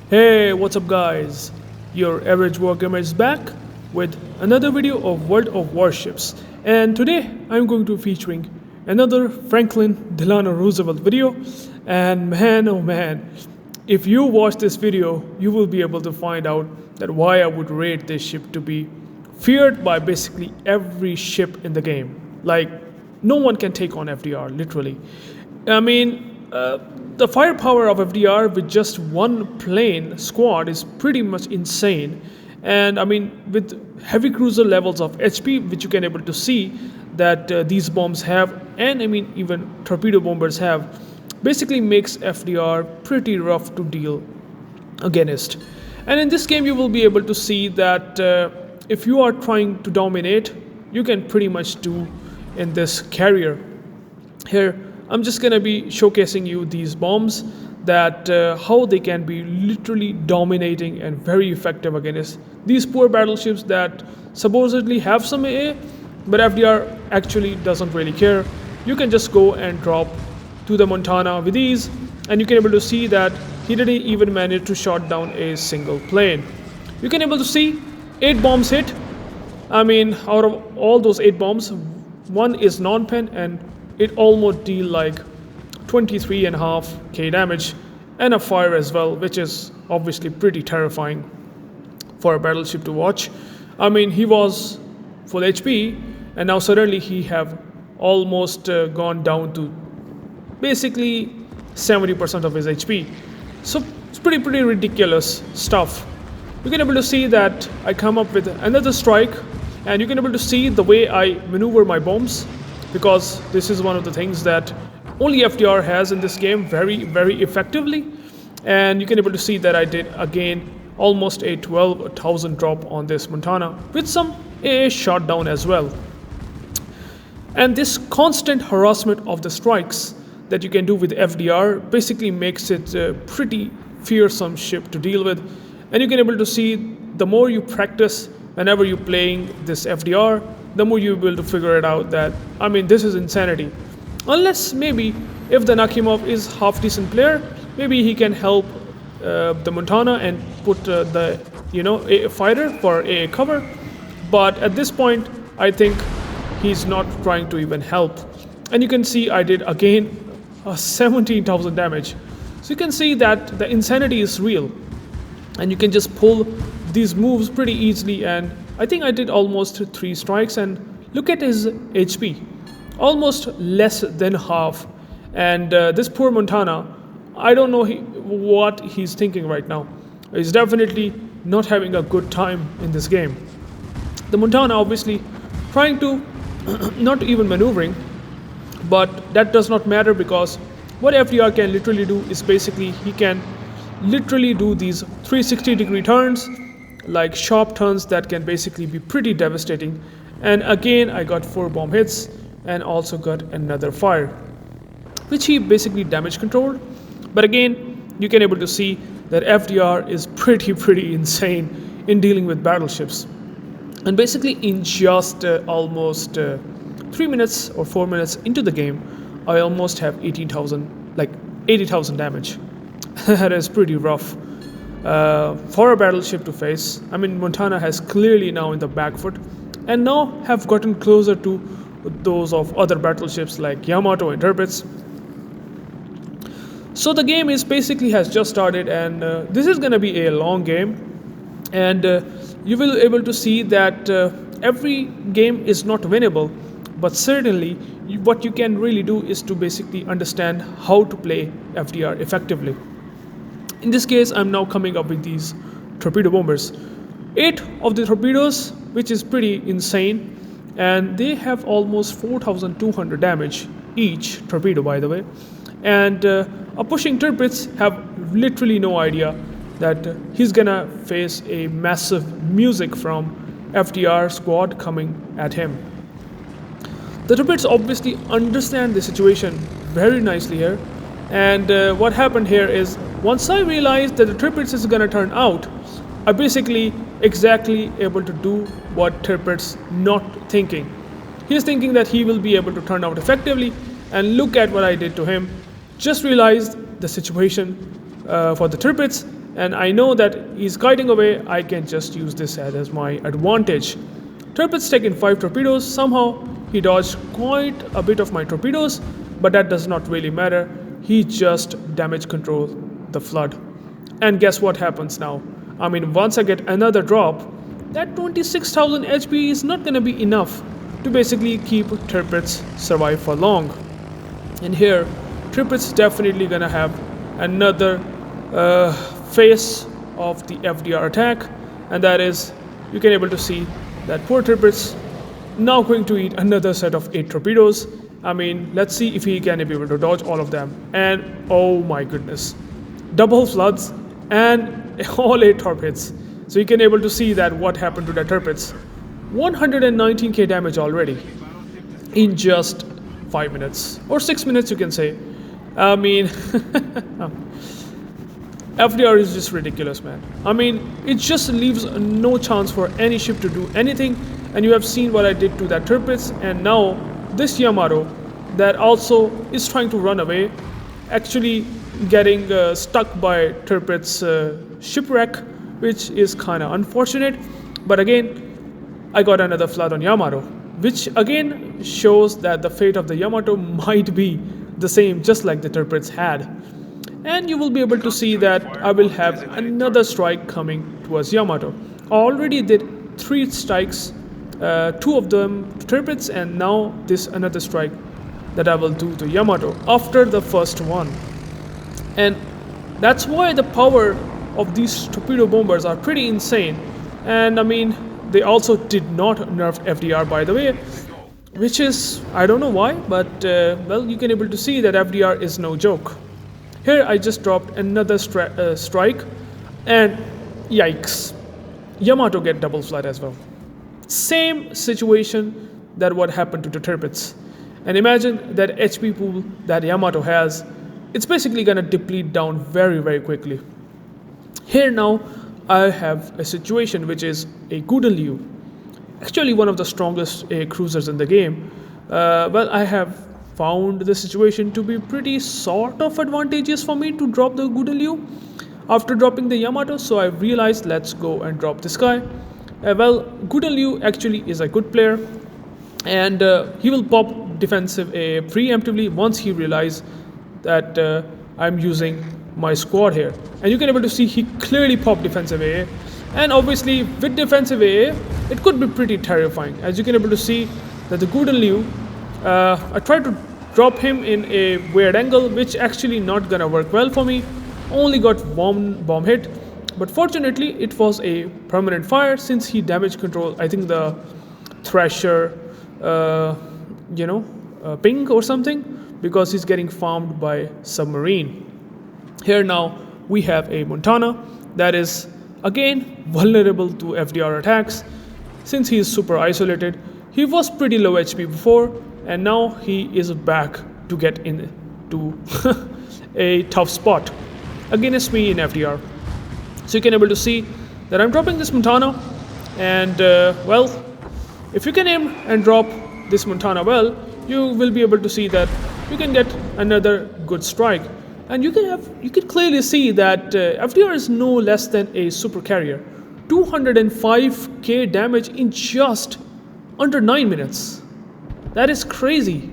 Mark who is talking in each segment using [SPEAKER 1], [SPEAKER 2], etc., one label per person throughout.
[SPEAKER 1] Hey, what's up guys? Your average wargamer is back with another video of World of Warships. And today I'm going to be featuring another Franklin Delano Roosevelt video. And man oh man, if you watch this video, you will be able to find out that why I would rate this ship to be feared by basically every ship in the game. Like, no one can take on FDR, literally. I mean, the firepower of FDR with just one plane squad is pretty much insane. And I mean, with heavy cruiser levels of HP, which you can able to see that these bombs have, and I mean even torpedo bombers have, basically makes FDR pretty rough to deal against. And in this game, you will be able to see that if you are trying to dominate, you can pretty much do in this carrier. Here, I'm just gonna be showcasing you these bombs that how they can be literally dominating and very effective against these poor battleships that supposedly have some AA, but FDR actually doesn't really care. You can just go and drop to the Montana with ease, and you can able to see that he didn't even manage to shot down a single plane. You can able to see 8 bombs hit. I mean, out of all those 8 bombs, one is non-pen and it almost deal like 23.5k damage and a fire as well, which is obviously pretty terrifying for a battleship to watch. I mean, he was full HP and now suddenly he have almost gone down to basically 70% of his HP. So it's pretty ridiculous stuff. You can able to see that I come up with another strike, and you can able to see the way I maneuver my bombs, because this is one of the things that only FDR has in this game very effectively. And you can able to see that I did again almost a 12,000 drop on this Montana with some AA shot down as well. And this constant harassment of the strikes that you can do with FDR basically makes it a pretty fearsome ship to deal with. And you can able to see the more you practice whenever you're playing this FDR, the more you'll be able to figure it out that, I mean, this is insanity. Unless maybe if the Nakimov is half decent player, maybe he can help the Montana and put the a fighter for a cover. But at this point, I think he's not trying to even help. And you can see I did again 17,000 damage. So you can see that the insanity is real. And you can just pull these moves pretty easily, and I think I did almost 3 strikes, and look at his HP, almost less than half. And this poor Montana, I don't know what he's thinking right now. He's definitely not having a good time in this game. The Montana obviously trying to not even maneuvering, but that does not matter, because what FDR can literally do is basically he can literally do these 360-degree turns, like sharp turns that can basically be pretty devastating. And again, I got 4 bomb hits and also got another fire, which he basically damage controlled. But again, you can able to see that FDR is pretty insane in dealing with battleships. And basically in just almost 3 minutes or 4 minutes into the game, I almost have 80,000 damage. That is pretty rough for a battleship to face. I mean, Montana has clearly now in the back foot, and now have gotten closer to those of other battleships like Yamato and Tirpitz. So the game is basically has just started, and this is going to be a long game. And you will able to see that every game is not winnable, but certainly what you can really do is to basically understand how to play FDR effectively. In this case, I'm now coming up with these torpedo bombers. 8 of the torpedoes, which is pretty insane, and they have almost 4,200 damage each torpedo, by the way. And a pushing Tirpitz have literally no idea that he's gonna face a massive music from FDR squad coming at him. The Tirpitz obviously understand the situation very nicely here. And what happened here is, once I realized that the Tirpitz is gonna turn out, I basically exactly able to do what Tirpitz not thinking. He's thinking that he will be able to turn out effectively, and look at what I did to him. Just realized the situation for the Tirpitz, and I know that he's guiding away. I can just use this as my advantage. Tirpitz taking 5 torpedoes. Somehow he dodged quite a bit of my torpedoes, but that does not really matter. He just damage control the flood. And guess what happens now? I mean, once I get another drop, that 26,000 HP is not going to be enough to basically keep Tirpitz survive for long. And here, Tirpitz definitely going to have another phase of the FDR attack, and that is, you can able to see that poor Tirpitz now going to eat another set of 8 torpedoes. I mean, let's see if he can be able to dodge all of them. And oh my goodness, double floods and all 8 torpedoes. So you can able to see that what happened to the Tirpitz. 119k damage already in just 5 minutes or 6 minutes, you can say. I mean, FDR is just ridiculous, man. I mean, it just leaves no chance for any ship to do anything. And you have seen what I did to that Tirpitz, and now this Yamato that also is trying to run away, actually getting stuck by Tirpitz shipwreck, which is kind of unfortunate. But again, I got another flood on Yamato, which again shows that the fate of the Yamato might be the same, just like the Tirpitz had. And you will be able to see that I will have another strike coming towards Yamato. I already did 3 strikes, 2 of them to Tirpitz, and now this another strike that I will do to Yamato after the first one. And that's why the power of these torpedo bombers are pretty insane. And I mean, they also did not nerf FDR, by the way, which is, I don't know why, but well, you can able to see that FDR is no joke. Here I just dropped another strike, and yikes, Yamato get double flood as well. Same situation that what happened to the Tirpitz. And imagine that HP pool that Yamato has, it's basically gonna deplete down very, very quickly. Here now I have a situation which is a Gudanliu, actually one of the strongest cruisers in the game. Well, I have found the situation to be pretty sort of advantageous for me to drop the Gudanliu after dropping the Yamato, so I realized let's go and drop this guy. Well, Gudanliu actually is a good player, and he will pop defensive preemptively once he realizes that I'm using my squad here. And you can able to see he clearly popped defensive AA, and obviously with defensive AA it could be pretty terrifying. As you can able to see that the Gudanliu, I tried to drop him in a weird angle, which actually not gonna work well for me. Only got one bomb hit, but fortunately it was a permanent fire since he damage control, I think the Thrasher ping or something, because he's getting farmed by submarine. Here now we have a Montana that is again vulnerable to FDR attacks since he is super isolated. He was pretty low HP before, and now he is back to get into a tough spot against me in FDR. So you can able to see that I'm dropping this Montana, and well, if you can aim and drop this Montana well, you will be able to see that you can get another good strike. And you can clearly see that FDR is no less than a super carrier. 205k damage in just under 9 minutes. That is crazy.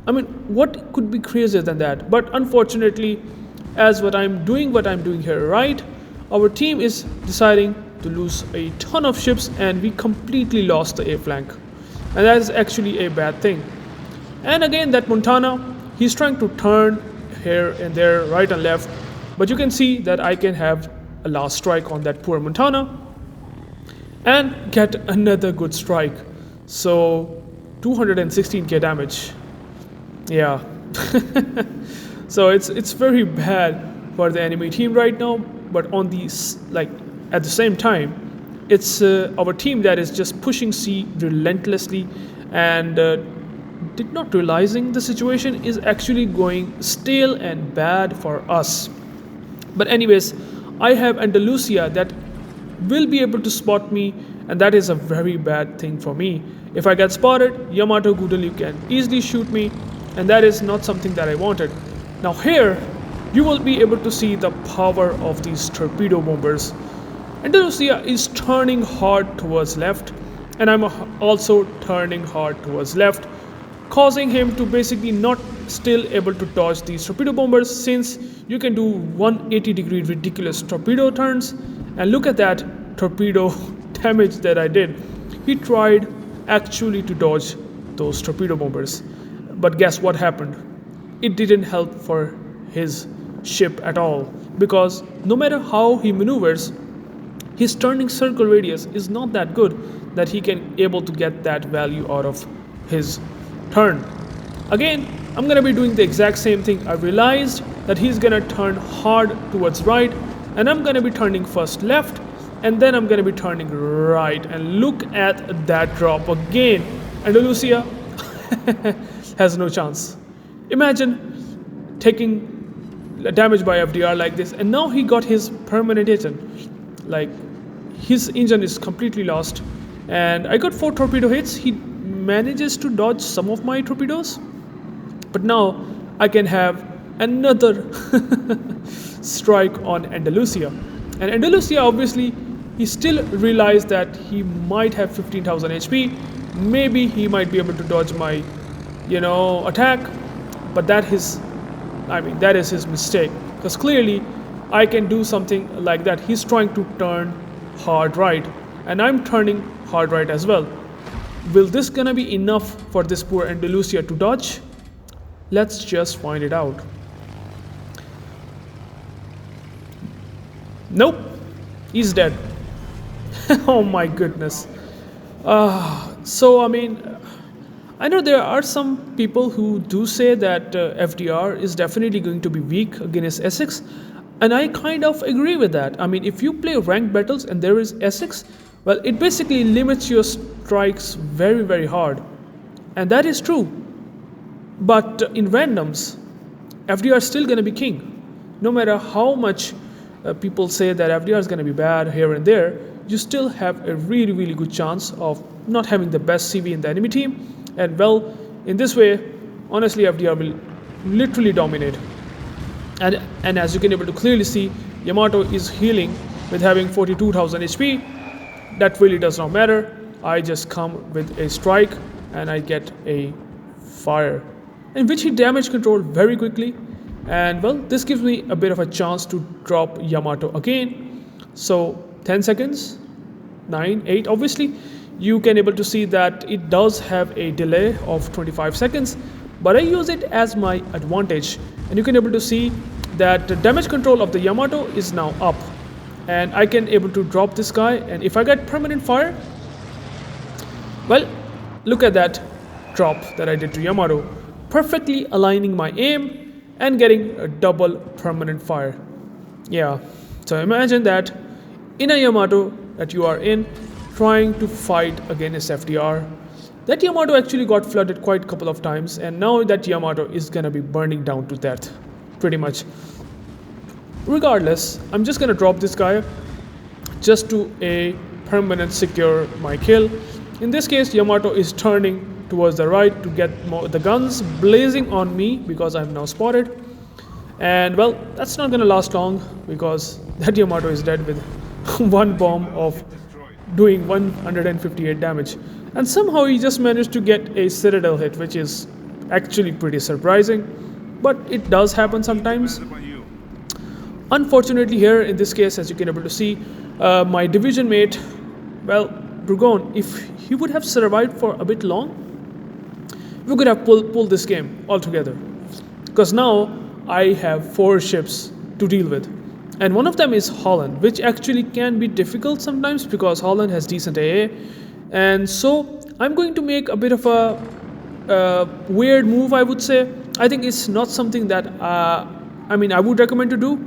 [SPEAKER 1] I mean, what could be crazier than that? But unfortunately, as what I'm doing here, right? Our team is deciding to lose a ton of ships, and we completely lost the A flank. And that is actually a bad thing. And again, that Montana, he's trying to turn here and there, right and left, but you can see that I can have a last strike on that poor Montana and get another good strike. So 216k damage. Yeah. So it's very bad for the enemy team right now, but on these, like, at the same time, it's our team that is just pushing C relentlessly, and did not realizing the situation is actually going stale and bad for us. But anyways, I have Andalusia that will be able to spot me, and that is a very bad thing for me. If I get spotted, Yamato Gudanliu can easily shoot me, and that is not something that I wanted. Now here, you will be able to see the power of these torpedo bombers. Andalusia is turning hard towards left, and I'm also turning hard towards left, causing him to basically not still able to dodge these torpedo bombers, since you can do 180-degree ridiculous torpedo turns. And look at that torpedo damage that I did. He tried actually to dodge those torpedo bombers, but guess what happened? It didn't help for his ship at all, because no matter how he maneuvers, his turning circle radius is not that good that he can able to get that value out of his turn. Again, I'm gonna be doing the exact same thing. I realized that he's gonna turn hard towards right, and I'm gonna be turning first left, and then I'm gonna be turning right. And look at that drop again. Andalusia has no chance. Imagine taking damage by FDR like this, and now he got his permanent engine. Like, his engine is completely lost, and I got 4 torpedo hits. He manages to dodge some of my torpedoes, but now I can have another strike on Andalusia. And Andalusia, obviously, he still realized that he might have 15,000 HP. Maybe he might be able to dodge my, attack, but that is his mistake, because clearly I can do something like that. He's trying to turn hard right, and I'm turning hard right as well. Will this gonna be enough for this poor Andalusia to dodge? Let's just find it out. Nope, he's dead. Oh my goodness. So I know there are some people who do say that FDR is definitely going to be weak against Essex, and I kind of agree with that. If you play ranked battles and there is Essex, well, it basically limits your strikes very, very hard, and that is true. But in randoms, FDR is still going to be king. No matter how much people say that FDR is going to be bad here and there, you still have a really, really good chance of not having the best CV in the enemy team. And well, in this way, honestly, FDR will literally dominate. And as you can able to clearly see, Yamato is healing with having 42,000 HP. That really does not matter. I just come with a strike and I get a fire, in which he damage control very quickly. And well, this gives me a bit of a chance to drop Yamato again. So 10 seconds, 9, 8, obviously you can able to see that it does have a delay of 25 seconds, but I use it as my advantage. And you can able to see that the damage control of the Yamato is now up, and I can able to drop this guy. And if I get permanent fire, well, look at that drop that I did to Yamato, perfectly aligning my aim and getting a double permanent fire. Yeah, so imagine that in a Yamato that you are in, trying to fight against FDR. That Yamato actually got flooded quite a couple of times, and now that Yamato is gonna be burning down to death, pretty much. Regardless, I'm just gonna drop this guy just to a permanent secure my kill. In this case, Yamato is turning towards the right to get the guns blazing on me because I'm now spotted. And well, that's not gonna last long, because that Yamato is dead with one bomb of doing 158 damage. And somehow he just managed to get a Citadel hit, which is actually pretty surprising, but it does happen sometimes. Unfortunately here, in this case, as you can able to see, my division mate, well, Burgon, if he would have survived for a bit long, we could have pulled this game altogether. Because now I have 4 ships to deal with. And one of them is Holland, which actually can be difficult sometimes because Holland has decent AA. And so I'm going to make a bit of a weird move, I would say. I think it's not something that I would recommend to do.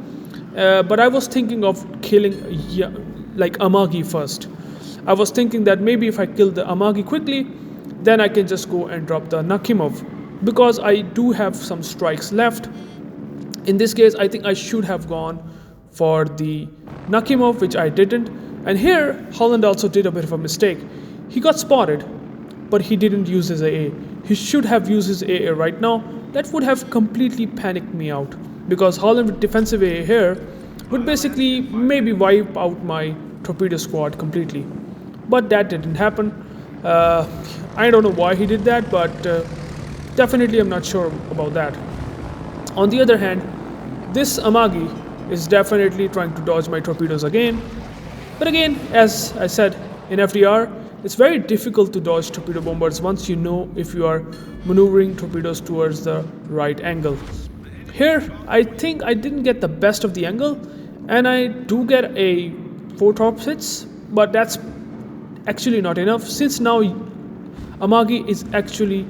[SPEAKER 1] But I was thinking of killing like Amagi first. I was thinking that maybe if I kill the Amagi quickly, then I can just go and drop the Nakimov, because I do have some strikes left. In this case, I think I should have gone for the Nakimov, which I didn't. And here, Holland also did a bit of a mistake. He got spotted, but he didn't use his AA. He should have used his AA right now. That would have completely panicked me out. because Holland with defensive AA here would basically maybe wipe out my torpedo squad completely. But that didn't happen. I don't know why he did that, but definitely I'm not sure about that. On the other hand, this Amagi is definitely trying to dodge my torpedoes again. But again, as I said, in FDR, it's very difficult to dodge torpedo bombers once you know if you are maneuvering torpedoes towards the right angle. Here, I think I didn't get the best of the angle, and I do get a 4 torp hits, but that's actually not enough, since now Amagi is actually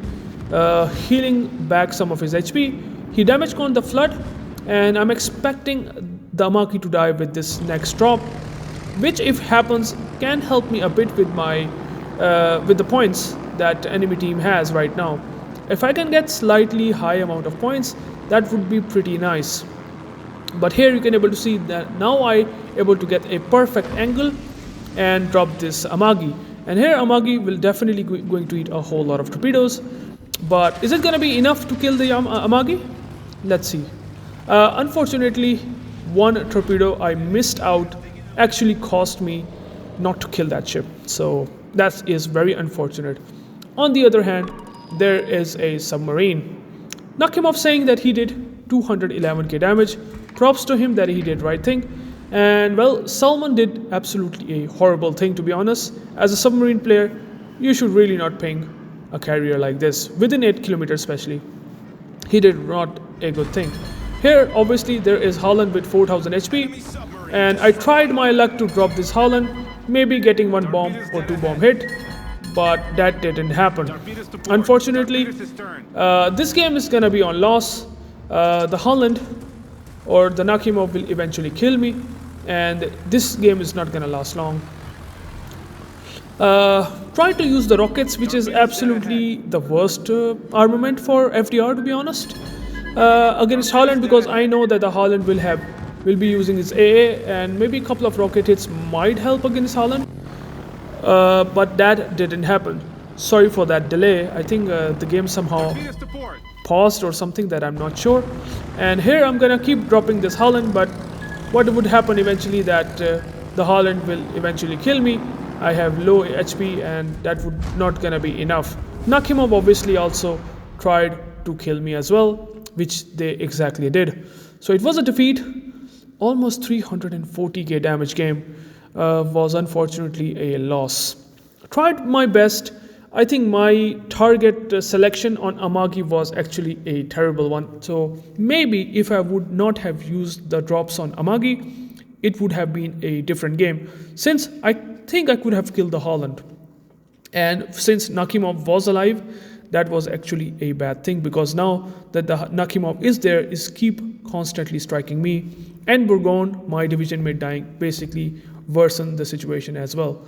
[SPEAKER 1] healing back some of his HP. He damage coned the flood, and I'm expecting the Amagi to die with this next drop, which if happens can help me a bit with my with the points that enemy team has right now. If I can get slightly high amount of points, that would be pretty nice. But here you can able to see that now I able to get a perfect angle and drop this Amagi. And here Amagi will definitely going to eat a whole lot of torpedoes. But is it going to be enough to kill the Amagi? Let's see. Unfortunately, one torpedo I missed out actually cost me not to kill that ship. So that is very unfortunate. On the other hand, there is a submarine. Nakimov saying that he did 211k damage. Props to him that he did right thing. And well, Salman did absolutely a horrible thing, to be honest. As a submarine player, you should really not ping a carrier like this, within 8 kilometers especially. He did not a good thing. Here, obviously, there is Holland with 4000 HP. And I tried my luck to drop this Holland, maybe getting 1 bomb or 2 bomb hit. But that didn't happen. Unfortunately, this game is gonna be on loss. The Holland or the Nakimov will eventually kill me, and this game is not gonna last long. Try to use the rockets, which is absolutely the worst armament for FDR, to be honest, against Holland, because I know that the Holland will be using its AA, and maybe a couple of rocket hits might help against Holland. But that didn't happen. Sorry for that delay. I think the game somehow paused or something, that I'm not sure. And here I'm gonna keep dropping this Holland, but what would happen eventually that the Holland will eventually kill me. I have low HP and that would not gonna be enough. Nakimov obviously also tried to kill me as well, which they exactly did. So it was a defeat. Almost 340k damage game. Was unfortunately a loss. Tried my best. I think my target selection on Amagi was actually a terrible one. So maybe if I would not have used the drops on Amagi, it would have been a different game. Since I think I could have killed the Holland. And since Nakimov was alive, that was actually a bad thing, because now that the Nakimov is there, is keep constantly striking me. And Bourgogne, my division mate dying, basically worsen the situation as well.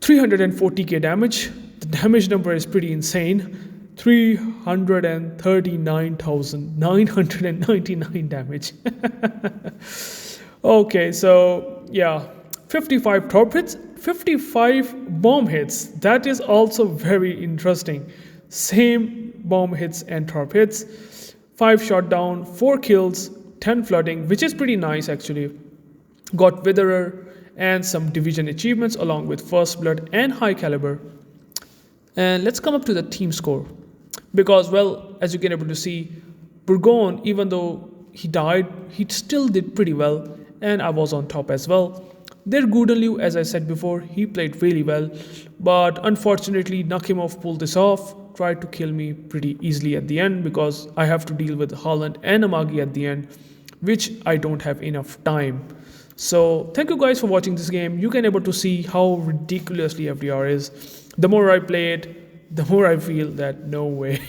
[SPEAKER 1] 340k damage. The damage number is pretty insane. 339,999 damage. Okay, so yeah, 55 torp hits, 55 bomb hits. That is also very interesting. Same bomb hits and torp hits. 5 shot down, 4 kills, 10 flooding, which is pretty nice actually. Got Witherer and some division achievements along with First Blood and High Caliber. And let's come up to the team score. Because, well, as you can able to see, Bourgogne, even though he died, he still did pretty well, and I was on top as well. There Goudenliu, as I said before, he played really well, but unfortunately Nakimov pulled this off, tried to kill me pretty easily at the end, because I have to deal with Holland and Amagi at the end, which I don't have enough time. So thank you guys for watching this game. You can able to see how ridiculously FDR is. The more I play it, the more I feel that no way,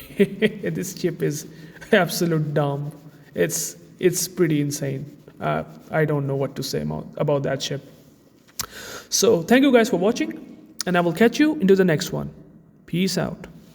[SPEAKER 1] this chip is absolute dumb. It's pretty insane. I don't know what to say about that chip. So thank you guys for watching, and I will catch you into the next one. Peace out.